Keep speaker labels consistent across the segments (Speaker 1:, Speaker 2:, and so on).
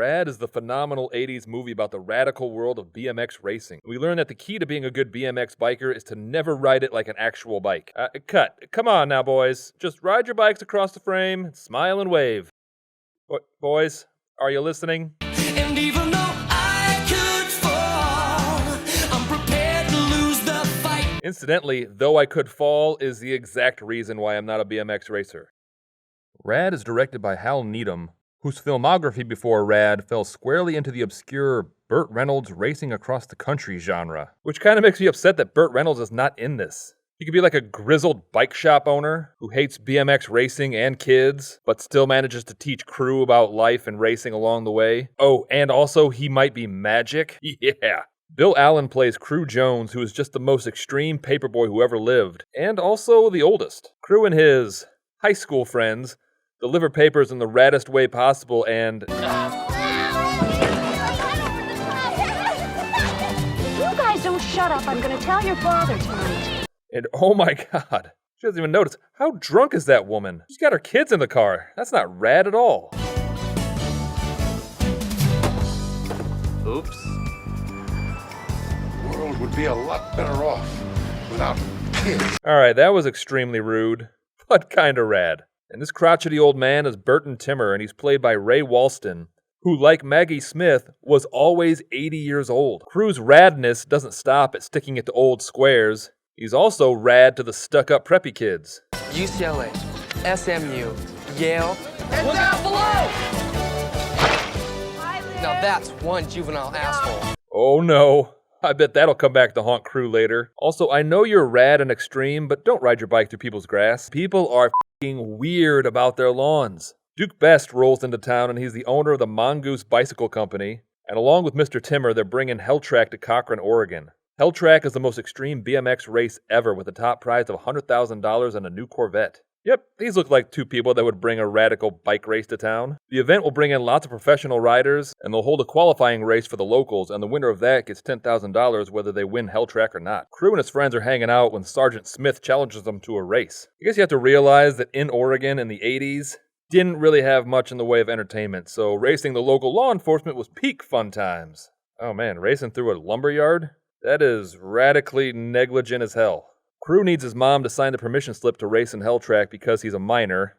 Speaker 1: Rad is the phenomenal 80s movie about the radical world of BMX racing. We learn that the key to being a good BMX biker is to never ride it like an actual bike. Cut. Come on now, boys. Just ride your bikes across the frame, smile and wave. Boys, are you listening?
Speaker 2: And even though I could fall, I'm prepared to lose the fight.
Speaker 1: Incidentally, though I could fall is the exact reason why I'm not a BMX racer. Rad is directed by Hal Needham, whose filmography before Rad fell squarely into the obscure Burt Reynolds racing across the country genre, which kind of makes me upset that Burt Reynolds is not in this. He could be like a grizzled bike shop owner who hates BMX racing and kids, but still manages to teach crew about life and racing along the way. Oh, and also he might be magic? Yeah. Bill Allen plays Crew Jones, who is just the most extreme paperboy who ever lived, and also the oldest. Crew and his high school friends deliver papers in the raddest way possible, and...
Speaker 3: You guys don't shut up. I'm gonna tell your father tonight.
Speaker 1: And oh my god, she doesn't even notice. How drunk is that woman? She's got her kids in the car. That's not rad at all.
Speaker 4: Oops.
Speaker 5: The world would be a lot better off without kids.
Speaker 1: Alright, that was extremely rude, but kinda rad. And this crotchety old man is Burton Timmer, and he's played by Ray Walston, who, like Maggie Smith, was always 80 years old. Crew's radness doesn't stop at sticking it to old squares. He's also rad to the stuck-up preppy kids.
Speaker 6: UCLA, SMU, Yale, and down below! Now that's one juvenile asshole.
Speaker 1: Oh no, I bet that'll come back to haunt Crew later. Also, I know you're rad and extreme, but don't ride your bike through people's grass. People are f***ing weird about their lawns. Duke Best rolls into town, and he's the owner of the Mongoose Bicycle Company, and along with Mr. Timmer, they're bringing Helltrack to Cochran, Oregon. Helltrack is the most extreme BMX race ever, with a top prize of $100,000 and a new Corvette. Yep, these look like two people that would bring a radical bike race to town. The event will bring in lots of professional riders, and they'll hold a qualifying race for the locals, and the winner of that gets $10,000 whether they win Helltrack or not. Crew and his friends are hanging out when Sergeant Smith challenges them to a race. I guess you have to realize that in Oregon in the 80s, didn't really have much in the way of entertainment, so racing the local law enforcement was peak fun times. Oh man, racing through a lumberyard? That is radically negligent as hell. Crew needs his mom to sign the permission slip to race in Helltrack because he's a minor.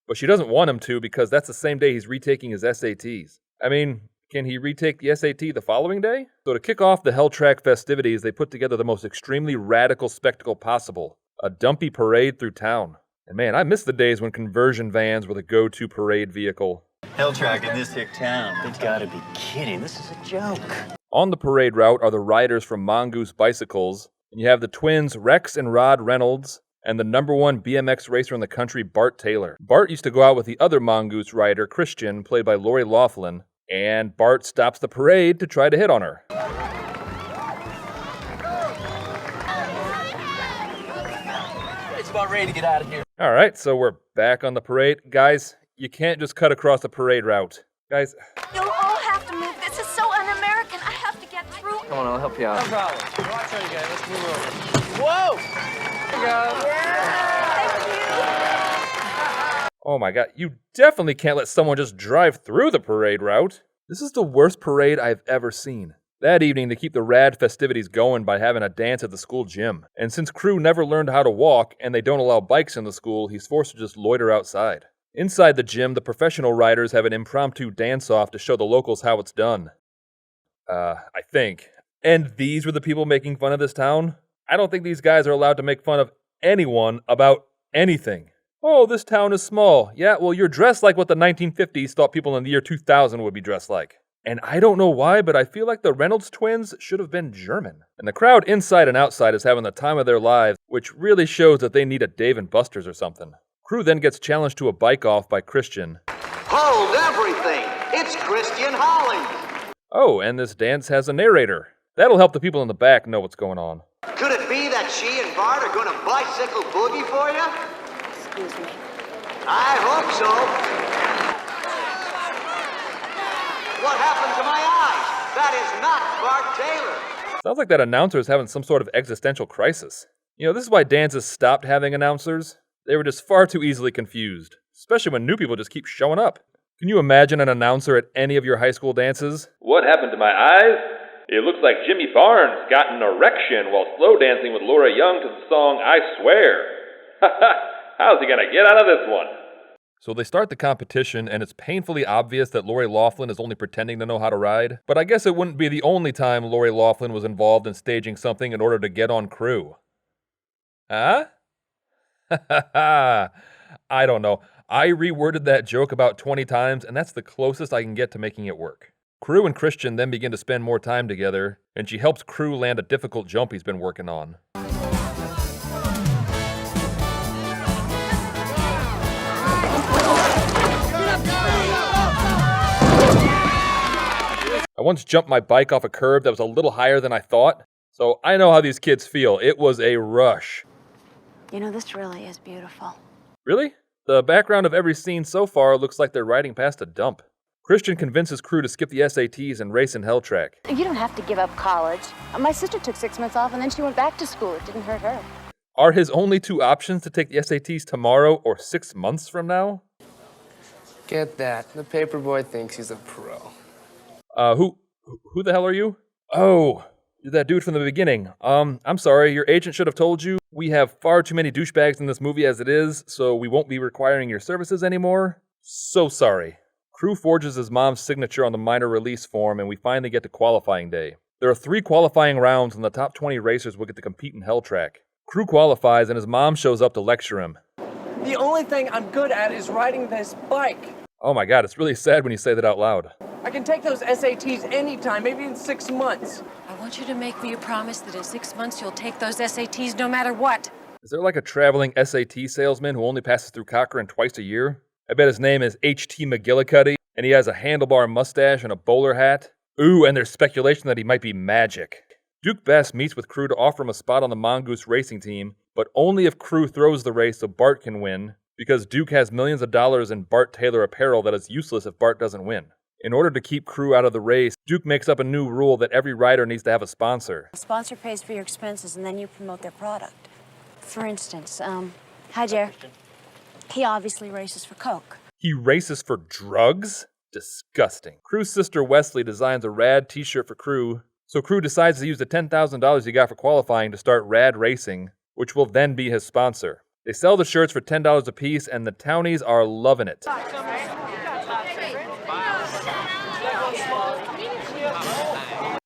Speaker 1: But she doesn't want him to because that's the same day he's retaking his SATs. I mean, can he retake the SAT the following day? So to kick off the Helltrack festivities, they put together the most extremely radical spectacle possible. A dumpy parade through town. And man, I miss the days when conversion vans were the go-to parade vehicle.
Speaker 4: Helltrack in this hick town. They gotta be kidding. This is a joke.
Speaker 1: On the parade route are the riders from Mongoose Bicycles, and you have the twins Rex and Rod Reynolds, and the number one BMX racer in the country, Bart Taylor. Bart used to go out with the other Mongoose rider, Christian, played by Lori Loughlin, and Bart stops the parade to try to hit on her.
Speaker 6: It's about ready to get out of here.
Speaker 1: Alright, so we're back on the parade. Guys, you can't just cut across the parade route. Guys,
Speaker 3: You'll all have to move. This is so un-American. I have to get through.
Speaker 6: Come on, I'll help you out.
Speaker 4: No problem. Watch out, you guys. Let's move over. Whoa! There you go.
Speaker 1: oh my god, you definitely can't let someone just drive through the parade route. This is the worst parade I've ever seen. That evening, they keep the rad festivities going by having a dance at the school gym. And since Crew never learned how to walk, and they don't allow bikes in the school, he's forced to just loiter outside. Inside the gym, the professional riders have an impromptu dance-off to show the locals how it's done. I think. And these were the people making fun of this town? I don't think these guys are allowed to make fun of anyone about anything. Oh, this town is small. Yeah, well, you're dressed like what the 1950s thought people in the year 2000 would be dressed like. And I don't know why, but I feel like the Reynolds twins should have been German. And the crowd inside and outside is having the time of their lives, which really shows that they need a Dave & Buster's or something. Crew then gets challenged to a bike-off by Christian.
Speaker 7: Hold everything! It's Christian Holland!
Speaker 1: Oh, and this dance has a narrator. That'll help the people in the back know what's going on.
Speaker 7: Could it be that she and Bart are gonna bicycle boogie for you?
Speaker 3: Excuse me.
Speaker 7: I hope so. What happened to my eyes? That is not Bart Taylor.
Speaker 1: Sounds like that announcer is having some sort of existential crisis. You know, this is why dances stopped having announcers. They were just far too easily confused, especially when new people just keep showing up. Can you imagine an announcer at any of your high school dances? What happened to my eyes? It looks like Jimmy Barnes got an erection while slow dancing with Laura Young to the song I Swear. How's he gonna get out of this one? So they start the competition, and it's painfully obvious that Lori Loughlin is only pretending to know how to ride. But I guess it wouldn't be the only time Lori Loughlin was involved in staging something in order to get on crew. Huh? I don't know. I reworded that joke about 20 times, and that's the closest I can get to making it work. Crew and Christian then begin to spend more time together, and she helps Crew land a difficult jump he's been working on. I once jumped my bike off a curb that was a little higher than I thought, so I know how these kids feel. It was a rush.
Speaker 3: You know, this really is beautiful.
Speaker 1: Really? The background of every scene so far looks like they're riding past a dump. Christian convinces Crew to skip the SATs and race in Hell Track.
Speaker 3: You don't have to give up college. My sister took 6 months off and then she went back to school. It didn't hurt her.
Speaker 1: Are his only two options to take the SATs tomorrow or 6 months from now?
Speaker 6: Get that. The paperboy thinks he's a pro.
Speaker 1: Who the hell are you? Oh, you're that dude from the beginning. I'm sorry, your agent should have told you. We have far too many douchebags in this movie as it is, so we won't be requiring your services anymore. So sorry. Crew forges his mom's signature on the minor release form, and we finally get to qualifying day. There are 3 qualifying rounds, and the top 20 racers will get to compete in Hell Track. Crew qualifies, and his mom shows up to lecture him.
Speaker 4: The only thing I'm good at is riding this bike.
Speaker 1: Oh my god, it's really sad when you say that out loud.
Speaker 4: I can take those SATs anytime, maybe in 6 months.
Speaker 8: I want you to make me a promise that in 6 months you'll take those SATs no matter what.
Speaker 1: Is there like a traveling SAT salesman who only passes through Cochrane twice a year? I bet his name is H.T. McGillicuddy, and he has a handlebar mustache and a bowler hat. Ooh, and there's speculation that he might be magic. Duke Best meets with Crew to offer him a spot on the Mongoose racing team, but only if Crew throws the race so Bart can win, because Duke has millions of dollars in Bart Taylor apparel that is useless if Bart doesn't win. In order to keep Crew out of the race, Duke makes up a new rule that every rider needs to have a sponsor.
Speaker 3: The sponsor pays for your expenses and then you promote their product. For instance, hi, Jer. He obviously races for Coke.
Speaker 1: He races for drugs? Disgusting. Crew's sister Wesley designs a rad t-shirt for Crew, so Crew decides to use the $10,000 he got for qualifying to start Rad Racing, which will then be his sponsor. They sell the shirts for $10 a piece, and the townies are loving it.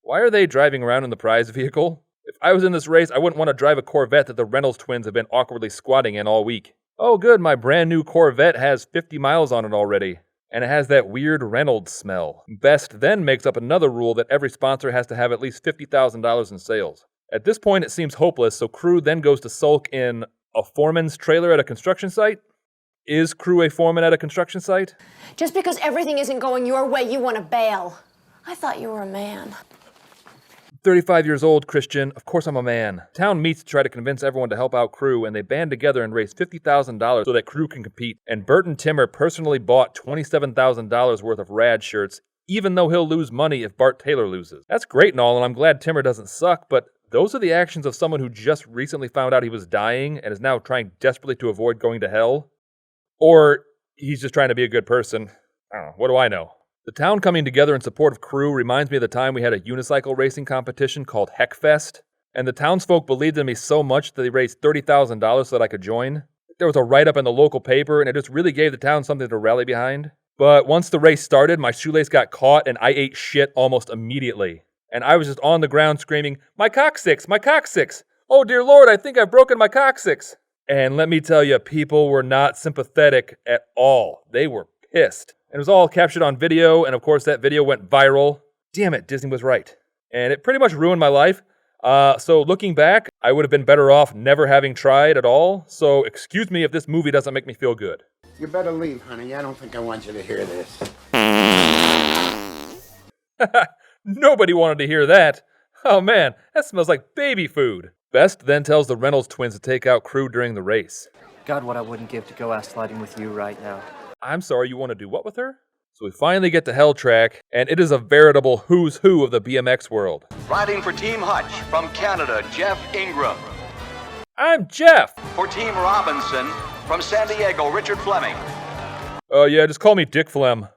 Speaker 1: Why are they driving around in the prize vehicle? If I was in this race, I wouldn't want to drive a Corvette that the Reynolds twins have been awkwardly squatting in all week. Oh good, my brand new Corvette has 50 miles on it already. And it has that weird Reynolds smell. Best then makes up another rule that every sponsor has to have at least $50,000 in sales. At this point, it seems hopeless, so Crew then goes to sulk in a foreman's trailer at a construction site? Is Crew a foreman at a construction site?
Speaker 3: Just because everything isn't going your way, you want to bail. I thought you were a man.
Speaker 1: 35 years old, Christian. Of course I'm a man. Town meets to try to convince everyone to help out Crew, and they band together and raise $50,000 so that Crew can compete. And Bert and Timmer personally bought $27,000 worth of Rad shirts, even though he'll lose money if Bart Taylor loses. That's great and all, and I'm glad Timmer doesn't suck, but those are the actions of someone who just recently found out he was dying and is now trying desperately to avoid going to hell. Or he's just trying to be a good person. I don't know. What do I know? The town coming together in support of Crew reminds me of the time we had a unicycle racing competition called Heckfest, and the townsfolk believed in me so much that they raised $30,000 so that I could join. There was a write-up in the local paper, and it just really gave the town something to rally behind. But once the race started, my shoelace got caught, and I ate shit almost immediately. And I was just on the ground screaming, "My coccyx! My coccyx! Oh dear Lord, I think I've broken my coccyx!" And let me tell you, people were not sympathetic at all. They were pissed. And it was all captured on video, and of course that video went viral. Damn it, Disney was right. And it pretty much ruined my life. So looking back, I would have been better off never having tried at all. So excuse me if this movie doesn't make me feel good.
Speaker 5: You better leave, honey. I don't think I want you to hear this.
Speaker 1: Nobody wanted to hear that. Oh man, that smells like baby food. Best then tells the Reynolds twins to take out Crew during the race.
Speaker 6: God, what I wouldn't give to go ass sliding with you right now.
Speaker 1: I'm sorry, you want to do what with her? So we finally get to Hell Track, and it is a veritable who's who of the BMX world.
Speaker 7: Riding for Team Hutch from Canada, Jeff Ingram.
Speaker 1: I'm Jeff!
Speaker 7: For Team Robinson from San Diego, Richard Fleming.
Speaker 1: Oh yeah, just call me Dick Flem.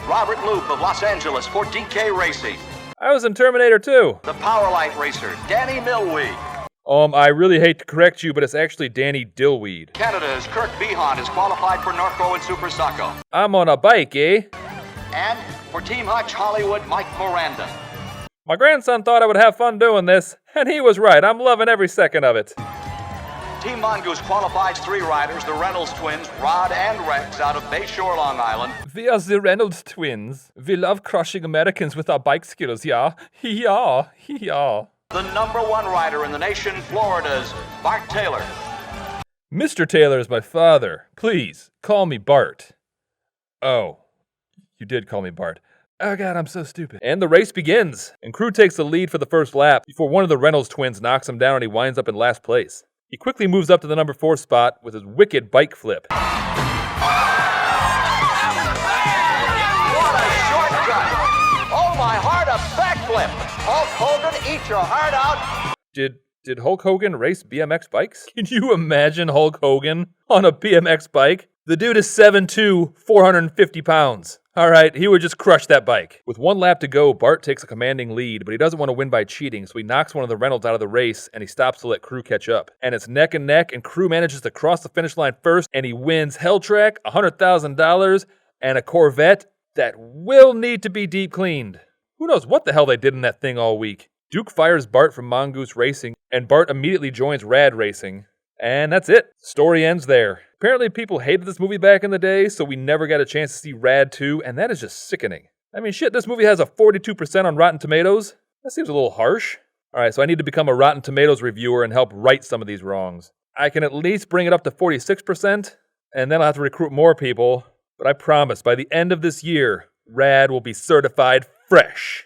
Speaker 7: Robert Loop of Los Angeles for DK Racing.
Speaker 1: I was in Terminator 2.
Speaker 7: The Powerlight Racer, Danny Millweed.
Speaker 1: I really hate to correct you, but it's actually Danny Dillweed.
Speaker 7: Canada's Kirk Behan is qualified for Norco and Super Succo.
Speaker 1: I'm on a bike, eh?
Speaker 7: And for Team Hutch Hollywood, Mike Miranda.
Speaker 1: My grandson thought I would have fun doing this, and he was right. I'm loving every second of it.
Speaker 7: Team Mongoose qualifies 3 riders, the Reynolds twins, Rod and Rex, out of Bayshore, Long Island.
Speaker 1: We are the Reynolds twins. We love crushing Americans with our bike skills, yeah? Yeah.
Speaker 7: The number 1 rider in the nation, Florida's Bart Taylor.
Speaker 1: Mr. Taylor is my father. Please, call me Bart. Oh, you did call me Bart. Oh god, I'm so stupid. And the race begins, and Crew takes the lead for the first lap before one of the Reynolds twins knocks him down and he winds up in last place. He quickly moves up to the number 4 spot with his wicked bike flip.
Speaker 7: What a shortcut! Oh my heart, a backflip! Hulk Hogan, eat your heart out!
Speaker 1: Did Hulk Hogan race BMX bikes? Can you imagine Hulk Hogan on a BMX bike? The dude is 7'2", 450 pounds. Alright, he would just crush that bike. With 1 lap to go, Bart takes a commanding lead, but he doesn't want to win by cheating, so he knocks one of the Reynolds out of the race, and he stops to let Crew catch up. And it's neck and neck, and Crew manages to cross the finish line first, and he wins Helltrack, $100,000, and a Corvette that will need to be deep cleaned. Who knows what the hell they did in that thing all week. Duke fires Bart from Mongoose Racing, and Bart immediately joins Rad Racing. And that's it. Story ends there. Apparently people hated this movie back in the day, so we never got a chance to see Rad 2, and that is just sickening. I mean, shit, this movie has a 42% on Rotten Tomatoes. That seems a little harsh. Alright, so I need to become a Rotten Tomatoes reviewer and help right some of these wrongs. I can at least bring it up to 46%, and then I'll have to recruit more people, but I promise by the end of this year, Rad will be certified fresh.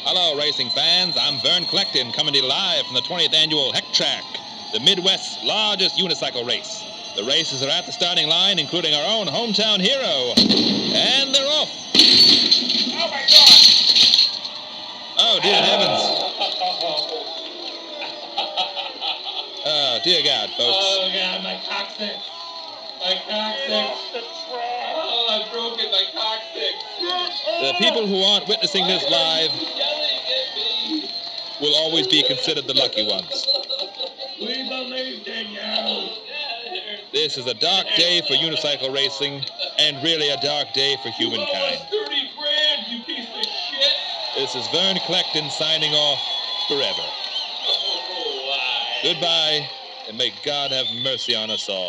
Speaker 9: Hello, racing fans. I'm Vern Collectin, coming to you live from the 20th annual Heck Track, the Midwest's largest unicycle race. The races are at the starting line, including our own hometown hero. And they're off.
Speaker 10: Oh, my God.
Speaker 9: Oh, dear heavens. Oh, dear God, folks.
Speaker 10: Oh, God, my coccyx. My coccyx. Oh, I've broken my coccyx.
Speaker 9: The people who aren't witnessing this live will always be considered the lucky ones.
Speaker 10: We believed in you.
Speaker 9: This is a dark day for unicycle racing, and really a dark day for humankind.
Speaker 10: 30 grand, you piece of shit.
Speaker 9: This is Vern Collectin signing off forever.
Speaker 10: Oh, why?
Speaker 9: Goodbye, and may God have mercy on us all.